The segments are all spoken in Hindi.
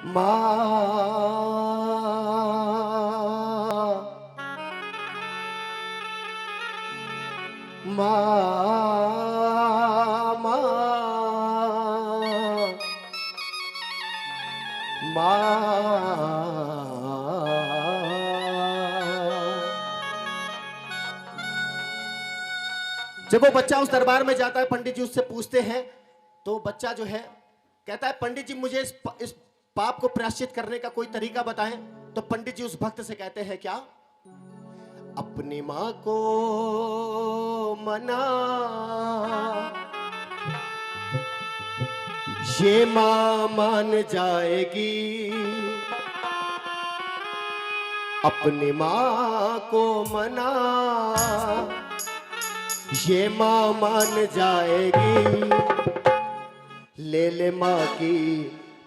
जब वो बच्चा उस दरबार में जाता है, पंडित जी उससे पूछते हैं, तो बच्चा जो है कहता है, पंडित जी मुझे इस पाप को प्रायश्चित करने का कोई तरीका बताएं। तो पंडित जी उस भक्त से कहते हैं, क्या? अपनी माँ को मना, ये माँ मान जाएगी। अपनी माँ को मना, ये माँ मान जाएगी। ले ले माँ की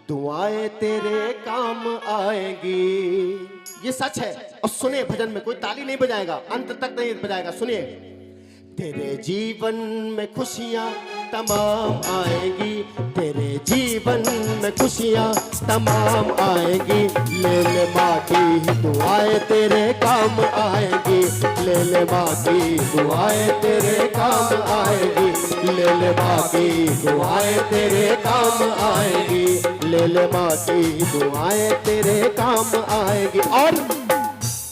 दुआएं तेरे काम आएगी। ये सच है। और सुनिए, भजन में कोई ताली नहीं बजाएगा, अंत तक नहीं बजाएगा। सुनिए, तेरे जीवन में खुशियाँ तमाम आएगी, तेरे जीवन में खुशियाँ तमाम आएगी। ले ले माँ की दुआएं तेरे काम आएगी, ले ले माँ की दुआएं तेरे काम आएगी, ले ले माँ की दुआएं तेरे काम आएगी, ले ले माँ की दुआएं तेरे काम आएगी। और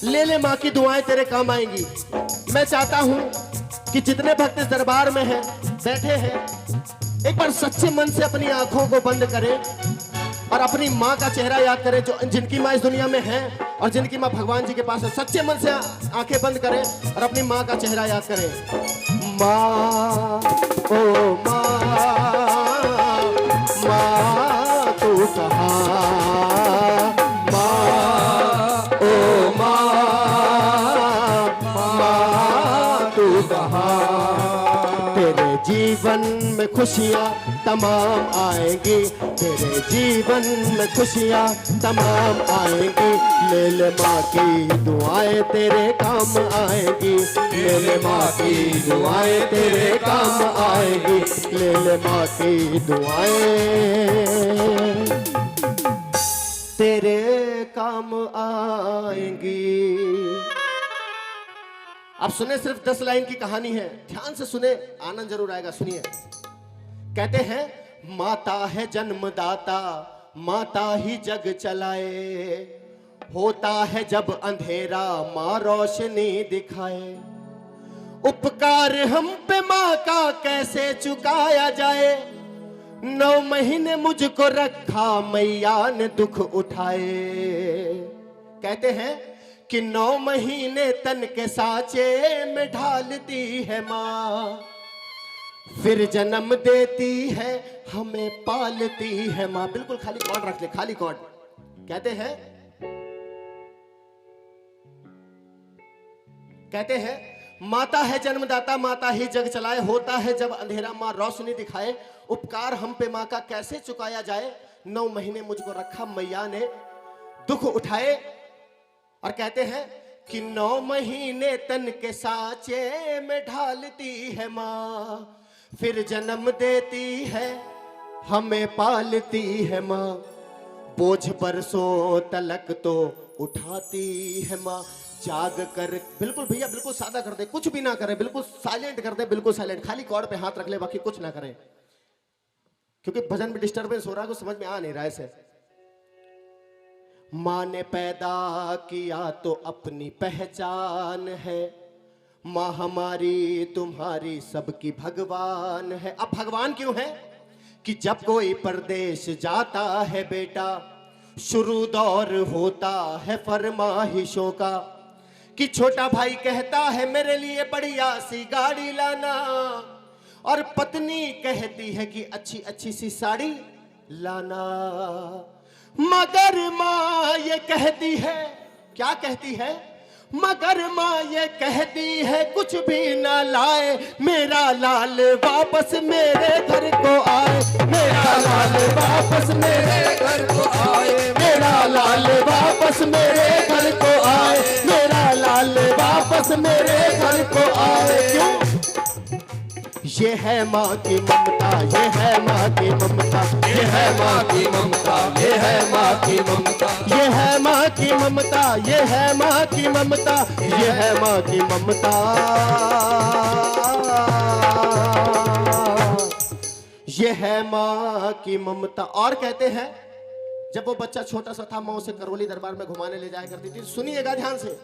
ले ले माँ की दुआएं तेरे काम आएंगी। मैं चाहता हूँ कि जितने भक्त इस दरबार में हैं, बैठे हैं, एक बार सच्चे मन से अपनी आंखों को बंद करें और अपनी माँ का चेहरा याद करें, जो जिनकी माँ इस दुनिया में है और जिनकी माँ भगवान जी के पास है। सच्चे मन से आंखें बंद करें और अपनी माँ का चेहरा याद करें। माँ, ओ माँ, माँ तू कहाँ? माँ, ओ माँ, माँ तू कहाँ? तेरे जीवन में खुशियाँ तमाम आएंगी, तेरे जीवन में खुशियाँ तमाम आएंगी। ले ले माँ की दुआएं तेरे काम आएंगी, ले ले माँ की दुआएं तेरे काम आएंगी, ले ले माँ की दुआएं तेरे काम आएंगी। अब सुने, सिर्फ 10 लाइन की कहानी है, ध्यान से सुने, आनंद जरूर आएगा। सुनिए, कहते हैं, माता है जन्मदाता, माता ही जग चलाए, होता है जब अंधेरा माँ रोशनी दिखाए। उपकार हम पे माँ का कैसे चुकाया जाए, 9 महीने मुझको रखा मैया ने दुख उठाए। कहते हैं कि 9 महीने तन के साँचे में ढालती है माँ, फिर जन्म देती है हमें पालती है माँ। बिल्कुल खाली कॉर्ड रख ले, खाली कॉर्ड। कहते हैं माता है जन्मदाता, माता ही जग चलाए, होता है जब अंधेरा माँ रोशनी दिखाए। उपकार हम पे माँ का कैसे चुकाया जाए, 9 महीने मुझको रखा मैया ने दुख उठाए। और कहते हैं कि 9 महीने तन के साँचे में ढालती है माँ, फिर जन्म देती है हमें पालती है माँ। बोझ बरसों तलक तो उठाती है माँ, जाग कर। बिल्कुल भैया, बिल्कुल सादा कर दे, कुछ भी ना करे, बिल्कुल साइलेंट कर दे, बिल्कुल साइलेंट, खाली कॉर्ड पे हाथ रख ले, बाकी कुछ ना करे, क्योंकि भजन में डिस्टर्बेंस हो रहा है, कुछ समझ में आ नहीं रहा है ऐसे। माँ ने पैदा किया तो अपनी पहचान है, माँ हमारी तुम्हारी सबकी भगवान है। अब भगवान क्यों है? कि जब कोई परदेश जाता है बेटा, शुरू दौर होता है फरमाइशों का, कि छोटा भाई कहता है मेरे लिए बढ़िया सी गाड़ी लाना, और पत्नी कहती है कि अच्छी अच्छी सी साड़ी लाना। मगर माँ ये कहती है, क्या कहती है? मगर माँ ये कहती है कुछ भी ना लाए, मेरा लाल वापस मेरे घर को आए, मेरा लाल वापस मेरे घर को आए, मेरा लाल वापस मेरे घर को आए, मेरा लाल वापस मेरे घर को आए। क्यों? ये है माँ की ममता, ये है माँ की ममता, ये है माँ की ममता, ये है माँ की ममता, ये है माँ की ममता, ये है माँ की ममता, ये है माँ की ममता। और कहते हैं जब वो बच्चा छोटा सा था, माँ उसे करौली दरबार में घुमाने ले जाया करती थी। सुनिएगा ध्यान से।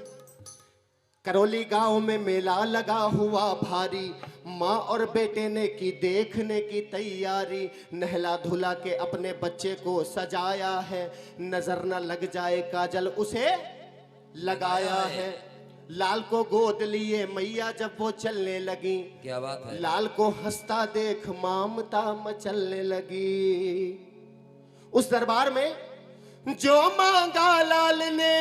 करौली गांव में मेला लगा हुआ भारी, माँ और बेटे ने की देखने की तैयारी। नहला धुला के अपने बच्चे को सजाया है, नजर न लग जाए काजल उसे लगाया है। लाल को गोद लिए मैया जब वो चलने लगी, क्या बात है। लाल को हंसता देख ममता मचलने लगी। उस दरबार में जो मांगा लाल ने,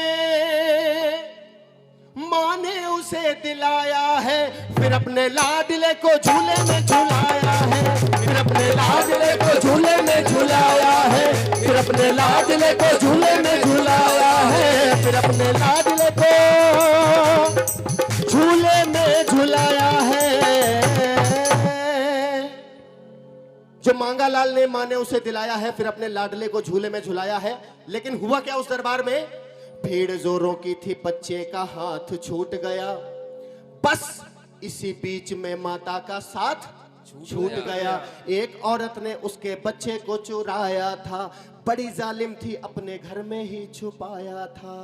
माँ ने उसे दिलाया है। फिर अपने लाडले को झूले में झुलाया है, फिर अपने लाडले को झूले में झुलाया है, फिर अपने लाडले को झूले में झुलाया है, फिर अपने लाडले को झूले में झुलाया है। जो मांगा लाल ने, माँ ने उसे दिलाया है, फिर अपने लाडले को झूले में झुलाया है। लेकिन हुआ क्या उस दरबार में? भीड़ जोरों की थी, बच्चे का हाथ छूट गया। बस इसी बीच में माता का साथ छूट गया। एक औरत ने उसके बच्चे को चुराया था, बड़ी जालिम थी, अपने घर में ही छुपाया था।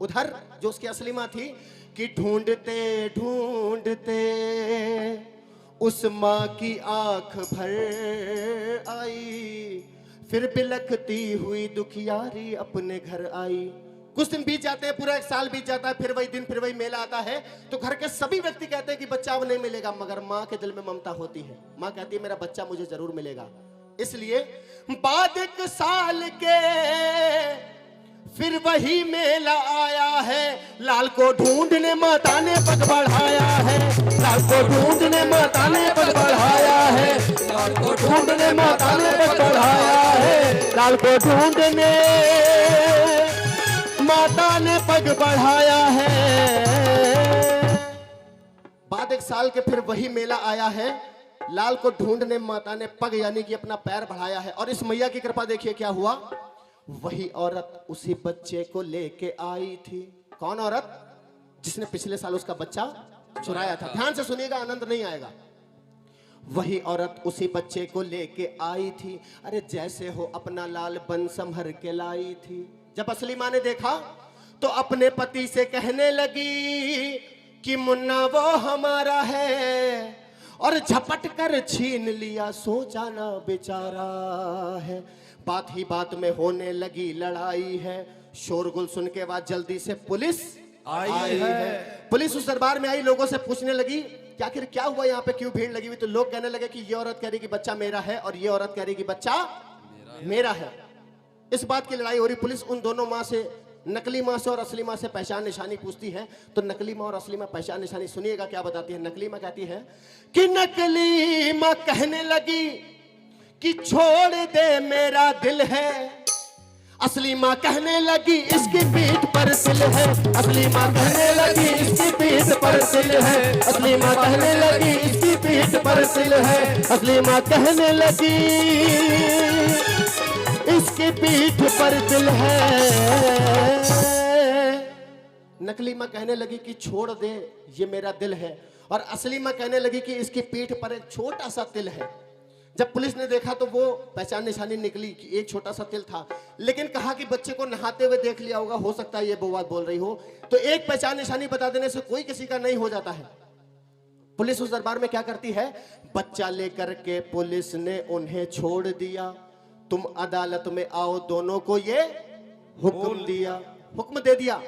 उधर जो उसकी असली माँ थी कि ढूंढते ढूंढते उस माँ की आंख भर आई, फिर बिलखती हुई दुखियारी अपने घर आई। कुछ दिन बीत जाते हैं, पूरा एक साल बीत जाता है, फिर वही दिन, फिर वही मेला आता है। तो घर के सभी व्यक्ति कहते हैं कि बच्चा अब नहीं मिलेगा, मगर माँ के दिल में ममता होती है। माँ कहती है मेरा बच्चा मुझे जरूर मिलेगा। इसलिए बाद एक साल के फिर वही मेला आया है। लाल को ढूंढने माता ने पग बढ़ाया है, लाल को ढूंढने माता ने पग बढ़ाया है, लाल को ढूंढने माता ने पग बढ़ाया है, लाल को ढूंढने माता ने पग बढ़ाया है। बाद एक साल के फिर वही मेला आया है। लाल को ढूंढने माता ने पग यानी कि अपना पैर बढ़ाया है। और इस मैया की कृपा देखिए क्या हुआ। वही औरत उसी बच्चे को लेके आई थी। कौन औरत? जिसने पिछले साल उसका बच्चा चुराया था। ध्यान से सुनिएगा, आनंद नहीं आएगा। वही औरत उसी बच्चे को लेके आई थी। अरे जैसे हो अपना लाल बन संभर के लाई थी। जब असली माँ ने देखा तो अपने पति से कहने लगी कि मुन्ना वो हमारा है, और झपट कर छीन लिया, सोचा ना बेचारा है। बात ही बात में होने लगी लड़ाई है। शोरगुल सुन के बाद जल्दी से पुलिस आई है। पुलिस उस दरबार में आई, लोगों से पूछने लगी कि आखिर क्या हुआ, यहाँ पे क्यों भीड़ लगी हुई। तो लोग कहने लगे कि ये औरत कह रही कि बच्चा मेरा है, और ये औरत कह रही कि बच्चा मेरा है। इस बात की लड़ाई हो रही। पुलिस उन दोनों माँ से, नकली माँ से और असली माँ से पहचान निशानी पूछती है। तो नकली माँ और असली माँ पहचान निशानी सुनिएगा क्या बताती है। नकली माँ कहती है कि नकली माँ कहने लगी कि छोड़ दे मेरा दिल है। असली माँ कहने लगी इसकी पीठ पर सिल है। असली माँ कहने लगी इसकी पीठ पर सिल है। असली माँ कहने लगी इसकी पीठ पर सिल है। असली माँ कहने लगी इसकी पीठ पर दिल है। नकली माँ कहने लगी कि छोड़ दे ये मेरा दिल है, और असली माँ कहने लगी कि इसकी पीठ पर एक छोटा सा तिल है। जब पुलिस ने देखा तो वो पहचान निशानी निकली कि एक छोटा सा तिल था, लेकिन कहा कि बच्चे को नहाते हुए देख लिया होगा, हो सकता है ये वो बात बोल रही हो। तो एक पहचान निशानी बता देने से कोई किसी का नहीं हो जाता है। पुलिस उस दरबार में क्या करती है, बच्चा लेकर के पुलिस ने उन्हें छोड़ दिया। तुम अदालत में आओ, दोनों को ये हुक्म दिया, हुक्म दे दिया।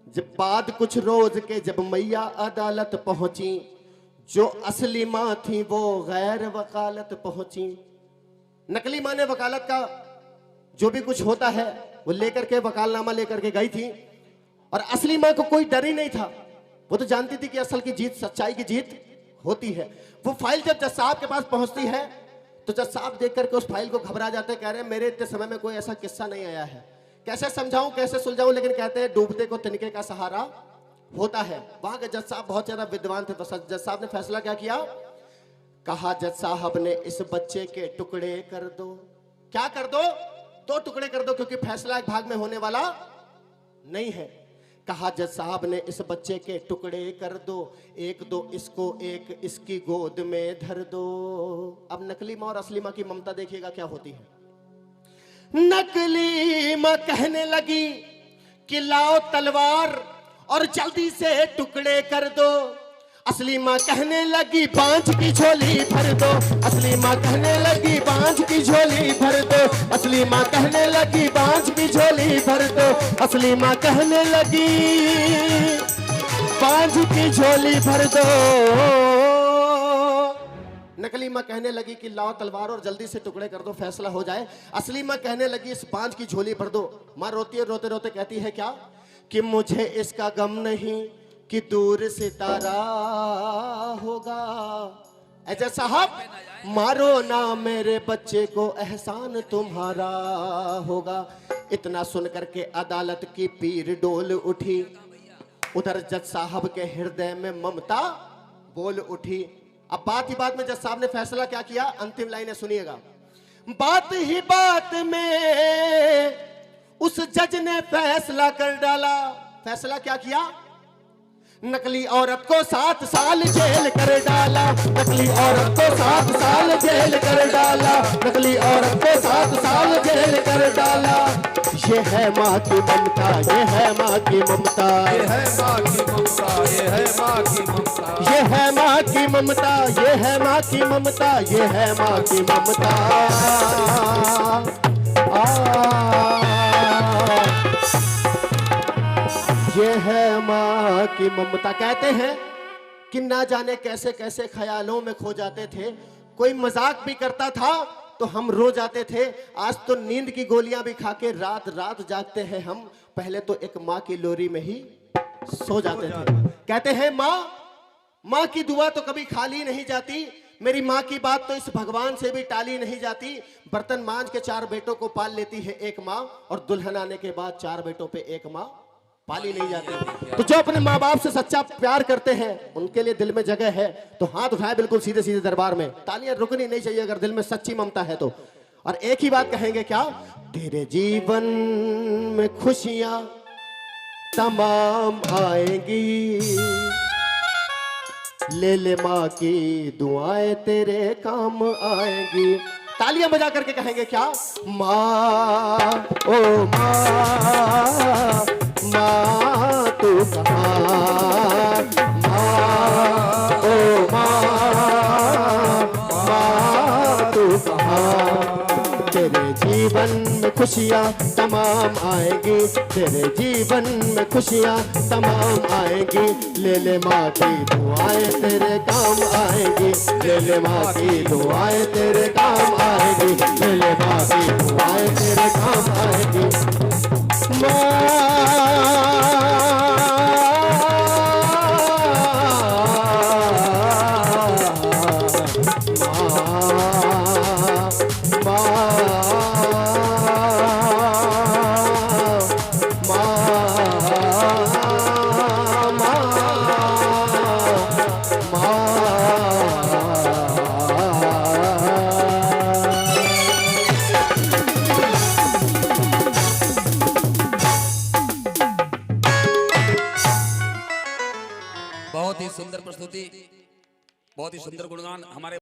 जब बाद कुछ रोज के जब मैया अदालत पहुंची, जो असली माँ थी वो गैर वकालत पहुंची। नकली माँ ने वकालत का जो भी कुछ होता है वो लेकर के, वकालनामा लेकर के गई थी, और असली माँ को कोई डर ही नहीं था। वो तो जानती थी कि असल की जीत, सच्चाई की जीत होती है। वो फाइल जब जज साहब के पास पहुंचती है तो जज साहब देख करके उस फाइल को घबरा जाते हैं, कह रहे हैं मेरे इतने समय में कोई ऐसा किस्सा नहीं आया है, कैसे समझाऊं, कैसे सुलझाऊं। लेकिन कहते हैं डूबते को तिनके का सहारा होता है। वहां के जज साहब बहुत ज्यादा विद्वान थे। तो जज साहब ने फैसला क्या किया, कहा जज साहब ने इस बच्चे के टुकड़े कर दो। क्या कर दो? 2 टुकड़े कर दो, क्योंकि फैसला एक भाग में होने वाला नहीं है। कहा जज साहब ने इस बच्चे के टुकड़े कर दो, एक दो इसको एक इसकी गोद में धर दो। अब नकली माँ और असली माँ की ममता देखिएगा क्या होती है। नकली माँ कहने लगी कि लाओ तलवार और जल्दी से टुकड़े कर दो। असली माँ कहने लगी बांझ की झोली भर दो। असली माँ कहने लगी बांझ की झोली भर दो। असली माँ कहने लगी बांझ की झोली भर दो। असली माँ कहने लगी बांझ की झोली भर दो। नकली माँ कहने लगी कि लाओ तलवार और जल्दी से टुकड़े कर दो, फैसला हो जाए। असली माँ कहने लगी इस बांझ की झोली भर दो। माँ रोती है, रोते रोते कहती है क्या कि मुझे इसका गम नहीं कि दूर सितारा होगा। ऐसे साहब मारो ना मेरे बच्चे को, एहसान तुम्हारा होगा। इतना सुनकर के अदालत की पीर डोल उठी। उधर जज साहब के हृदय में ममता बोल उठी। अब बात ही बात में जज साहब ने फैसला क्या किया, अंतिम लाइनें सुनिएगा। बात ही बात में उस जज ने फैसला कर डाला। फैसला क्या किया, नकली औरत को 7 साल जेल कर डाला। नकली औरत को 7 साल जेल कर डाला। नकली औरत को 7 साल जेल कर डाला। ये है माँ की ममता, ये है माँ की ममता, ये है माँ की ममता, ये है माँ की ममता, ये है माँ की ममता, ये है माँ की ममता, ये है माँ की ममता। ये है माँ की ममता। कहते हैं कि ना जाने कैसे कैसे ख्यालों में खो जाते थे। कोई मजाक भी करता था तो हम रो जाते थे। आज तो नींद की गोलियां भी खा के रात रात जागते हैं हम। पहले तो एक माँ की लोरी में ही सो जाते थे। कहते हैं माँ की दुआ तो कभी खाली नहीं जाती। मेरी माँ की बात तो इस भगवान से भी टाली नहीं जाती। बर्तन मांझ के 4 बेटों को पाल लेती है एक माँ, और दुल्हन आने के बाद 4 बेटों पे एक माँ पाली नहीं जाती। तो जो अपने माँ बाप से सच्चा प्यार करते हैं उनके लिए दिल में जगह है तो हाथ उठाए बिल्कुल सीधे सीधे दरबार में। तालियां रुकनी नहीं चाहिए अगर दिल में सच्ची ममता है तो। और एक ही बात कहेंगे क्या, तेरे जीवन में खुशियां तमाम आएंगी। ले ले माँ की दुआएं तेरे काम आएंगी। तालियां बजा करके कहेंगे क्या, माँ ओ माँ, माँ तू कहाँ, माँ ओ माँ, माँ तू कहाँ। तेरे जीवन में खुशियाँ तमाम आएंगी। तेरे जीवन में खुशियाँ तमाम आएंगी। ले ले माँ की दुआएं तेरे काम आएंगी। ले ले माँ की दुआएं तेरे काम आएंगी। ले ले माँ की दुआएं तेरे काम आएंगी। बहुत ही सुंदर प्रस्तुति, बहुत ही सुंदर गुणगान हमारे